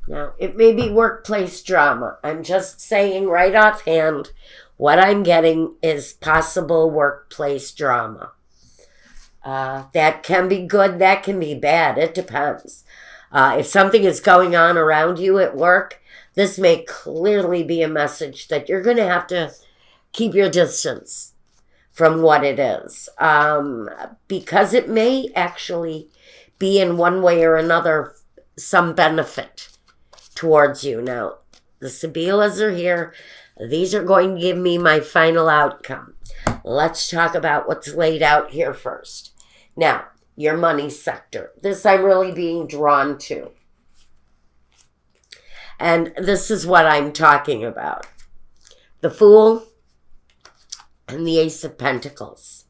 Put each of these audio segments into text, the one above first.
Now, it may be workplace drama. I'm just saying right offhand, what I'm getting is possible workplace drama. That can be good, that can be bad. It depends. If something is going on around you at work, this may clearly be a message that you're going to have to keep your distance from what it is, because it may actually be in one way or another some benefit towards you. Now, the Sibilas are here. These are going to give me my final outcome. Let's talk about what's laid out here first. Now, your money sector. This I'm really being drawn to. And this is what I'm talking about. The Fool and the Ace of Pentacles.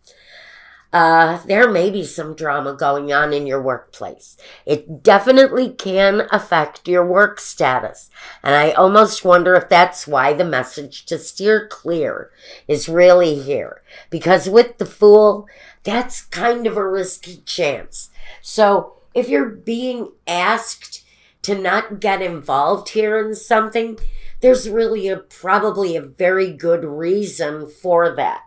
There may be some drama going on in your workplace. It definitely can affect your work status. And I almost wonder if that's why the message to steer clear is really here. Because with the Fool, that's kind of a risky chance. So if you're being asked to not get involved here in something, there's really probably a very good reason for that.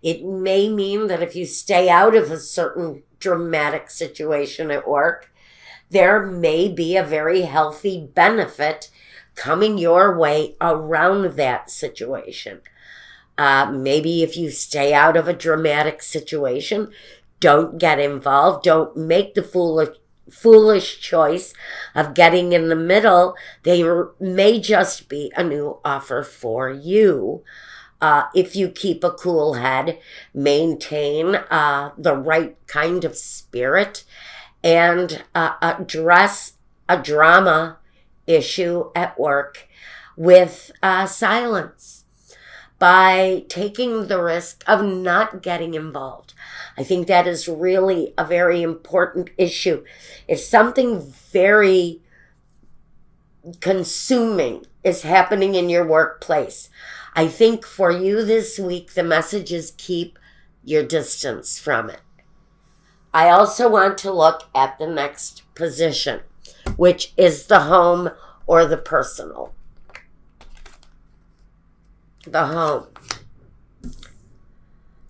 It may mean that if you stay out of a certain dramatic situation at work, there may be a very healthy benefit coming your way around that situation. Maybe if you stay out of a dramatic situation, don't get involved, don't make the foolish choice of getting in the middle. There may just be a new offer for you. If you keep a cool head, maintain the right kind of spirit, and address a drama issue at work with silence by taking the risk of not getting involved. I think that is really a very important issue. If something very consuming is happening in your workplace, I think for you this week, the message is keep your distance from it. I also want to look at the next position, which is the home or the personal. The home.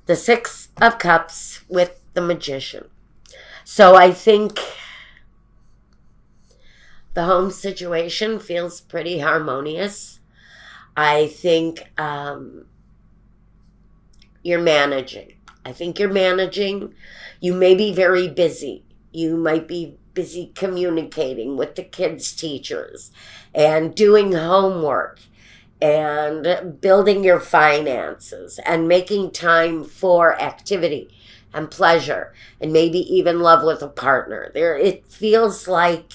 The Six of Cups with the Magician. So I think the home situation feels pretty harmonious. I think you're managing. I think you're managing. You may be very busy. You might be busy communicating with the kids' teachers and doing homework and building your finances and making time for activity and pleasure and maybe even love with a partner. It feels like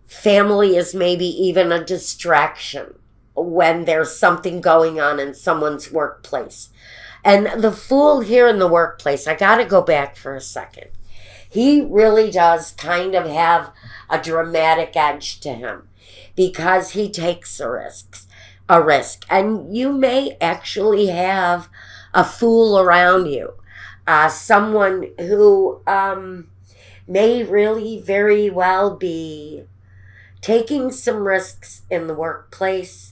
family is maybe even a distraction when there's something going on in someone's workplace. And the Fool here in the workplace, I got to go back for a second. He really does kind of have a dramatic edge to him because he takes a risk. And you may actually have a fool around you, someone who may really very well be taking some risks in the workplace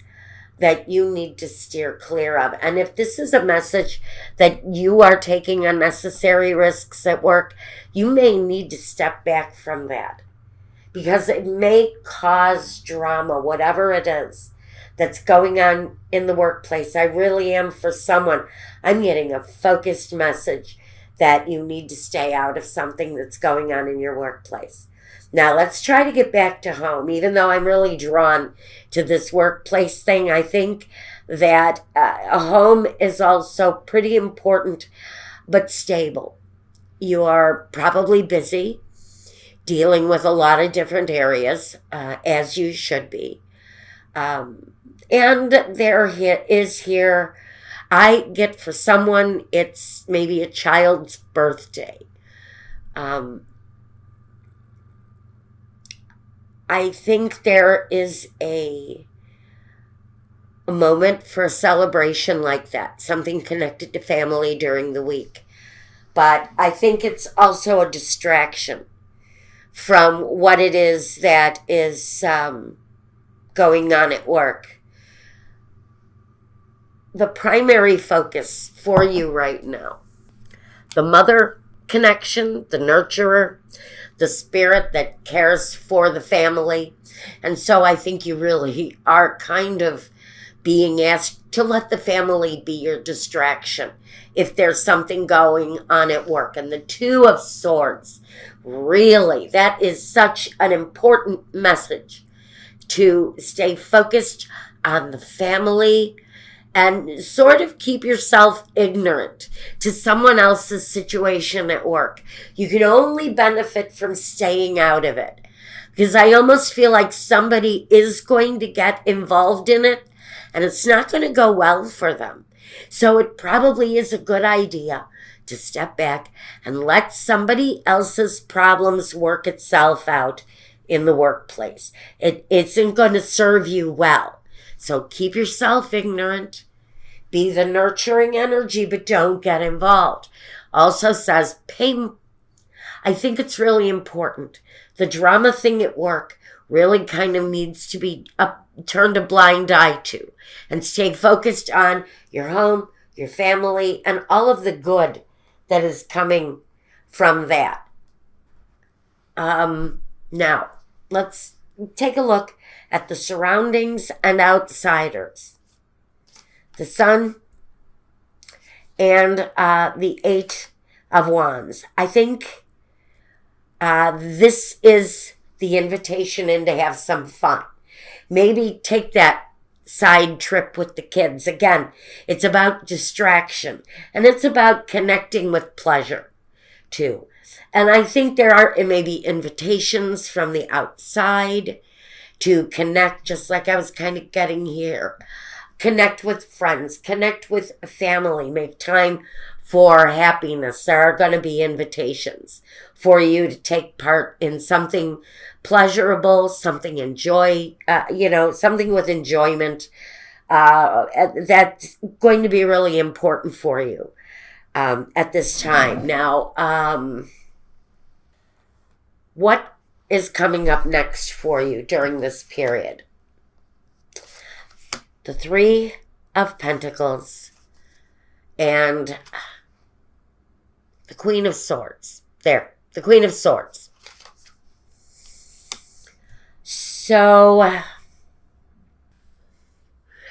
that you need to steer clear of. And if this is a message that you are taking unnecessary risks at work, you may need to step back from that because it may cause drama, whatever it is that's going on in the workplace. I really am for someone. I'm getting a focused message that you need to stay out of something that's going on in your workplace. Now, let's try to get back to home. Even though I'm really drawn to this workplace thing, I think that a home is also pretty important but stable. You are probably busy dealing with a lot of different areas, as you should be. And there is here, I get for someone, it's maybe a child's birthday. I think there is a moment for a celebration like that, something connected to family during the week. But I think it's also a distraction from what it is that is going on at work. The primary focus for you right now, the mother connection, the nurturer, the spirit that cares for the family. And so I think you really are kind of being asked to let the family be your distraction if there's something going on at work. And the Two of Swords, really, that is such an important message, to stay focused on the family and sort of keep yourself ignorant to someone else's situation at work. You can only benefit from staying out of it, because I almost feel like somebody is going to get involved in it and it's not going to go well for them. So it probably is a good idea to step back and let somebody else's problems work itself out in the workplace. It isn't going to serve you well. So keep yourself ignorant. Be the nurturing energy, but don't get involved. Also says pay. I think it's really important. The drama thing at work really kind of needs to be turned a blind eye to, and stay focused on your home, your family, and all of the good that is coming from that. Now, let's take a look at the surroundings and outsiders. The Sun and the Eight of Wands. I think this is the invitation in to have some fun. Maybe take that side trip with the kids. Again, it's about distraction, and it's about connecting with pleasure too. And I think there are maybe invitations from the outside to connect, just like I was kind of getting here. Connect with friends, connect with family, make time for happiness. There are going to be invitations for you to take part in something pleasurable, something something with enjoyment. That's going to be really important for you at this time. Now, what is coming up next for you during this period? The Three of Pentacles and the Queen of Swords. There, the Queen of Swords. So,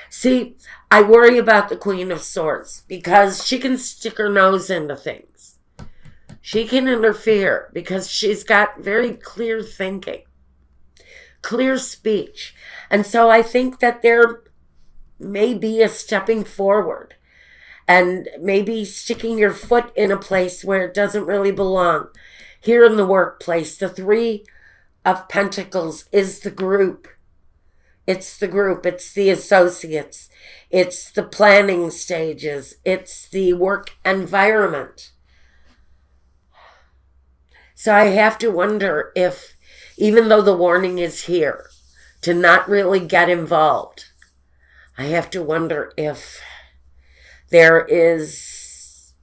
see, I worry about the Queen of Swords because she can stick her nose into things. She can interfere because she's got very clear thinking, clear speech. And so I think that there may be a stepping forward and maybe sticking your foot in a place where it doesn't really belong. Here in the workplace, the Three of Pentacles is the group. It's the group. It's the associates. It's the planning stages. It's the work environment. So I have to wonder if, even though the warning is here to not really get involved, I have to wonder if there is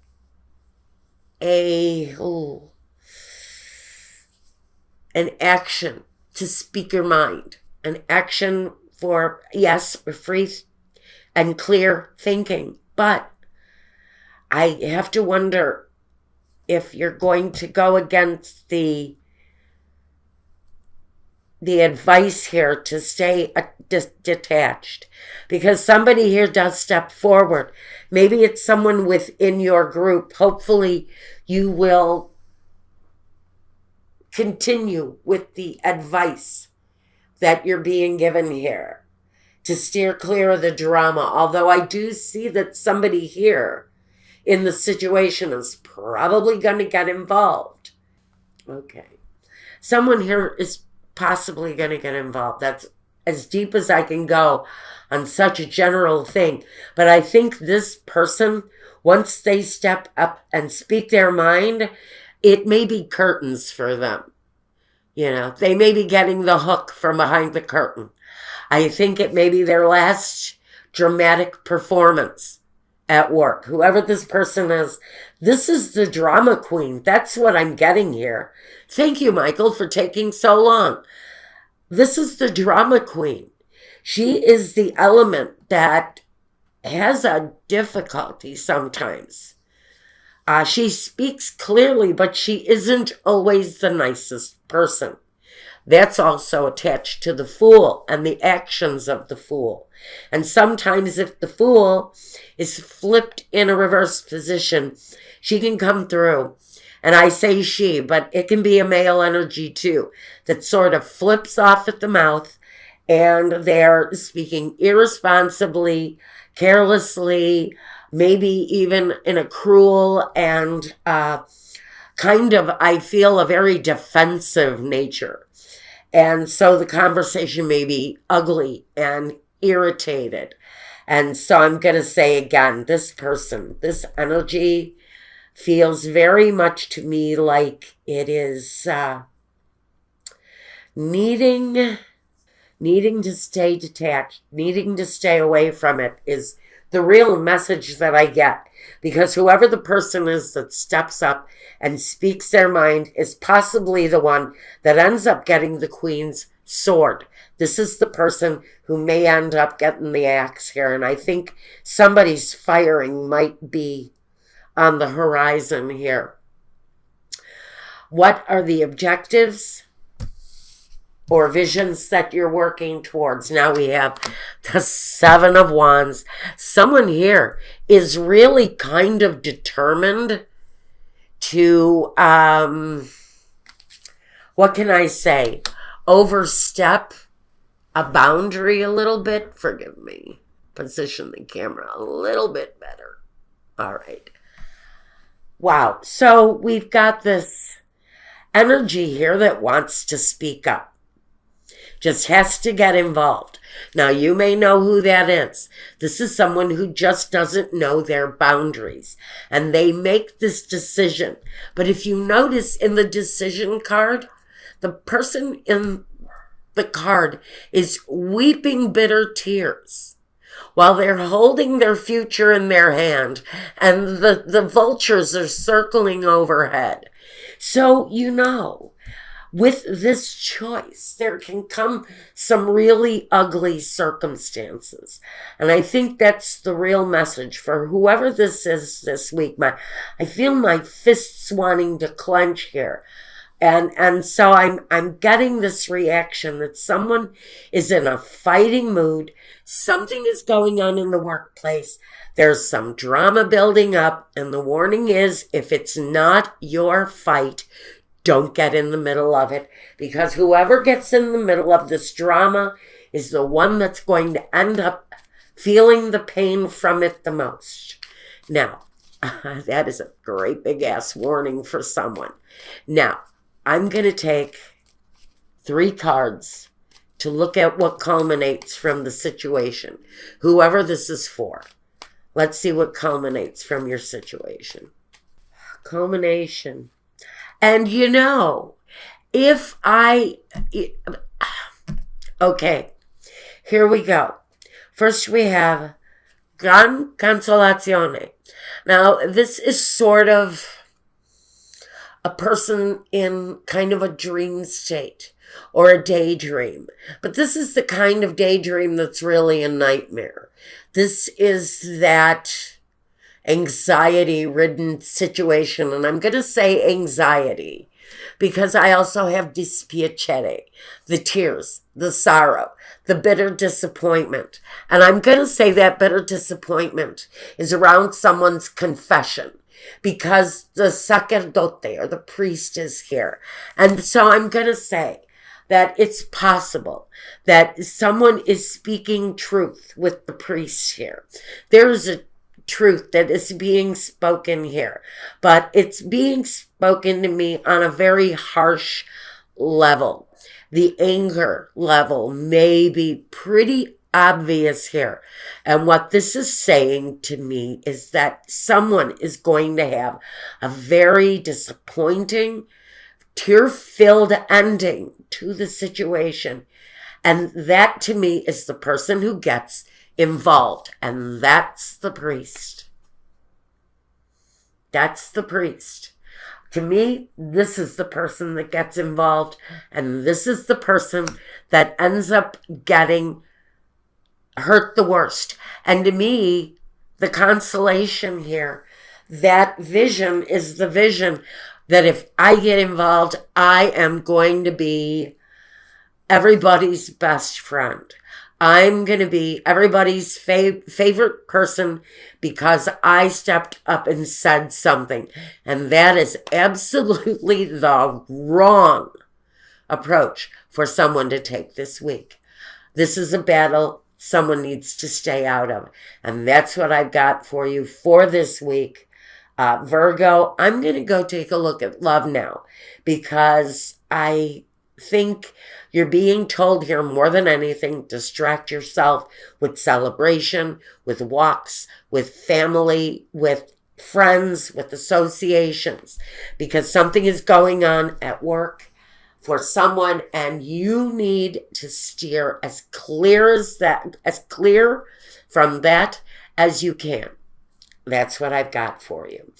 an action to speak your mind, an action for, yes, free and clear thinking. But I have to wonder if you're going to go against the advice here to stay detached, because somebody here does step forward. Maybe it's someone within your group. Hopefully you will continue with the advice that you're being given here to steer clear of the drama. Although I do see that somebody here in the situation is probably going to get involved. Okay. Someone here is possibly going to get involved. That's as deep as I can go on such a general thing. But I think this person, once they step up and speak their mind, it may be curtains for them. They may be getting the hook from behind the curtain. I think it may be their last dramatic performance at work. Whoever this person is, this is the drama queen. That's what I'm getting here. Thank you, Michael, for taking so long. This is the drama queen. She is the element that has a difficulty sometimes. She speaks clearly, but she isn't always the nicest person. That's also attached to the fool and the actions of the fool. And sometimes if the fool is flipped in a reverse position, she can come through. And I say she, but it can be a male energy too, that sort of flips off at the mouth and they're speaking irresponsibly, carelessly, maybe even in a cruel and kind of, I feel, a very defensive nature. And so the conversation may be ugly and irritated. And so I'm going to say again, this person, this energy feels very much to me like it is needing to stay detached, needing to stay away from it is the real message that I get. Because whoever the person is that steps up and speaks their mind is possibly the one that ends up getting the queen's sword. This is the person who may end up getting the axe here. And I think somebody's firing might be on the horizon here. What are the objectives or visions that you're working towards? Now we have the Seven of Wands. Someone here is really kind of determined to, what can I say, overstep a boundary a little bit. Forgive me. Position the camera a little bit better. All right. Wow. So we've got this energy here that wants to speak up. Just has to get involved. Now, you may know who that is. This is someone who just doesn't know their boundaries. And they make this decision. But if you notice in the decision card, the person in the card is weeping bitter tears while they're holding their future in their hand. And the vultures are circling overhead. So, you know, with this choice, there can come some really ugly circumstances. And I think that's the real message for whoever this is this week. I feel my fists wanting to clench here. And so I'm getting this reaction that someone is in a fighting mood. Something is going on in the workplace. There's some drama building up. And the warning is, if it's not your fight, don't get in the middle of it, because whoever gets in the middle of this drama is the one that's going to end up feeling the pain from it the most. Now, that is a great big ass warning for someone. Now, I'm going to take 3 cards to look at what culminates from the situation. Whoever this is for. Let's see what culminates from your situation. Culmination. And you know, okay, here we go. First we have Gran Consolazione. Now, this is sort of a person in kind of a dream state or a daydream. But this is the kind of daydream that's really a nightmare. This is that anxiety-ridden situation. And I'm going to say anxiety because I also have dispiacere, the tears, the sorrow, the bitter disappointment. And I'm going to say that bitter disappointment is around someone's confession because the sacerdote or the priest is here. And so I'm going to say that it's possible that someone is speaking truth with the priest here. There's a truth that is being spoken here, but it's being spoken to me on a very harsh level. The anger level may be pretty obvious here. And what this is saying to me is that someone is going to have a very disappointing, tear-filled ending to the situation. And that to me is the person who gets involved, and that's the priest. That's the priest. To me, this is the person that gets involved, and this is the person that ends up getting hurt the worst. And to me, the consolation here, that vision is the vision that if I get involved, I am going to be everybody's best friend. I'm going to be everybody's favorite person because I stepped up and said something. And that is absolutely the wrong approach for someone to take this week. This is a battle someone needs to stay out of. And that's what I've got for you for this week. Virgo, I'm going to go take a look at love now because I think you're being told here more than anything, distract yourself with celebration, with walks, with family, with friends, with associations, because something is going on at work for someone and you need to steer as clear from that as you can. That's what I've got for you.